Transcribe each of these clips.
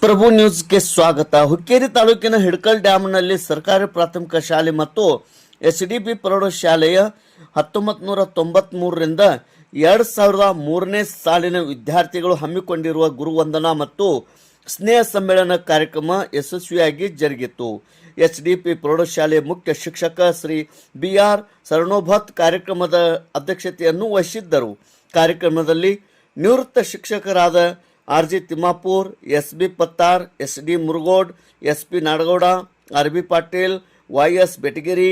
ಪ್ರಭು ನ್ಯೂಸ್ಗೆ ಸ್ವಾಗತ. ಹುಕ್ಕೇರಿ ತಾಲೂಕಿನ ಹಿಡಕಲ್ ಡ್ಯಾಂನಲ್ಲಿ ಸರ್ಕಾರಿ ಪ್ರಾಥಮಿಕ ಶಾಲೆ ಮತ್ತು ಎಸ್ಡಿಪಿ ಪ್ರೌಢಶಾಲೆಯ 1993ರಿಂದ 2003ನೇ ಸಾಲಿನ ವಿದ್ಯಾರ್ಥಿಗಳು ಹಮ್ಮಿಕೊಂಡಿರುವ ಗುರುವಂದನಾ ಮತ್ತು ಸ್ನೇಹ ಸಮ್ಮೇಳನ ಕಾರ್ಯಕ್ರಮ ಯಶಸ್ವಿಯಾಗಿ ಜರುಗಿತು. ಎಸ್ಡಿಪಿ ಪ್ರೌಢಶಾಲೆಯ ಮುಖ್ಯ ಶಿಕ್ಷಕ ಶ್ರೀ BR ಸರಣೋಭತ್ ಕಾರ್ಯಕ್ರಮದ ಅಧ್ಯಕ್ಷತೆಯನ್ನು ವಹಿಸಿದ್ದರು. ಕಾರ್ಯಕ್ರಮದಲ್ಲಿ ನಿವೃತ್ತ ಶಿಕ್ಷಕರಾದ RG Timmapur, SB Pattar, SD Murugod, SP Nadagouda, RB Patil, YS Betageri,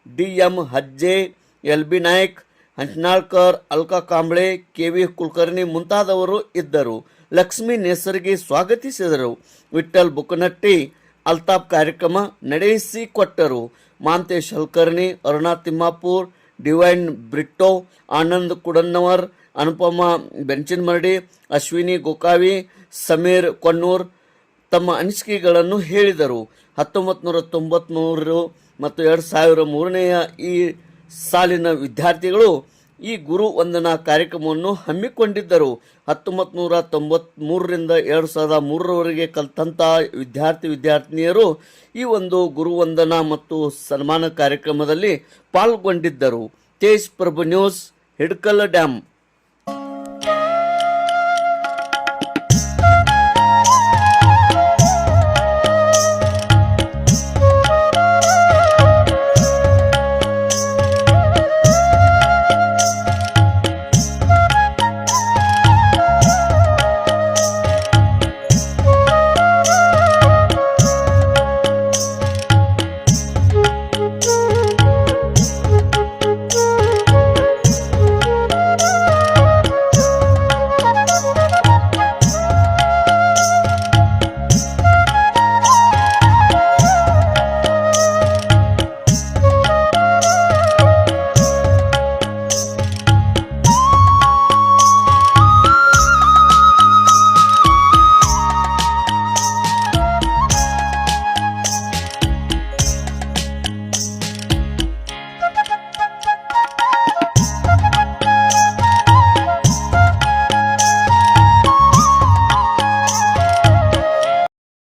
DM ಹಜ್ಜೆ, LB Naik, ಹಂಚನಾಳ್ಕರ್, Alka Kamble, KV Kulkarni ಮುಂತಾದವರು ಇದ್ದರು. ಲಕ್ಷ್ಮೀ ನೇಸರ್ಗಿ ಸ್ವಾಗತಿಸಿದರು. ವಿಠ್ಠಲ್ ಬುಕನಟ್ಟಿ ಅಲ್ತಾಫ್ ಕಾರ್ಯಕ್ರಮ ನಡೆಸಿಕೊಟ್ಟರು. ಮಾಂತೇಶ್ ಹಲ್ಕರ್ಣಿ, ಅರುಣಾ ತಿಮ್ಮಾಪುರ್, ಡಿವೈನ್ ಬ್ರಿಟ್ಟೋ, ಆನಂದ್ ಕುಡನ್ನವರ್, ಅನುಪಮಾ ಬೆಂಚಿನಮರಡಿ, ಅಶ್ವಿನಿ ಗೋಕಾವಿ, ಸಮೀರ್ ಕೊನ್ನೂರ್ ತಮ್ಮ ಅನಿಸಿಕೆಗಳನ್ನು ಹೇಳಿದರು. 1993 ಮತ್ತು 2003ನೇಯ ಈ ಸಾಲಿನ ವಿದ್ಯಾರ್ಥಿಗಳು ಈ ಗುರು ವಂದನಾ ಕಾರ್ಯಕ್ರಮವನ್ನು ಹಮ್ಮಿಕೊಂಡಿದ್ದರು. 1993ರಿಂದ 2003ರವರೆಗೆ ಕಲಿತಂಥ ವಿದ್ಯಾರ್ಥಿನಿಯರು ಈ ಒಂದು ಗುರುವಂದನಾ ಮತ್ತು ಸನ್ಮಾನ ಕಾರ್ಯಕ್ರಮದಲ್ಲಿ ಪಾಲ್ಗೊಂಡಿದ್ದರು. ತೇಜ್ ಪ್ರಭು ನ್ಯೂಸ್, ಹಿಡಕಲ್ ಡ್ಯಾಮ್.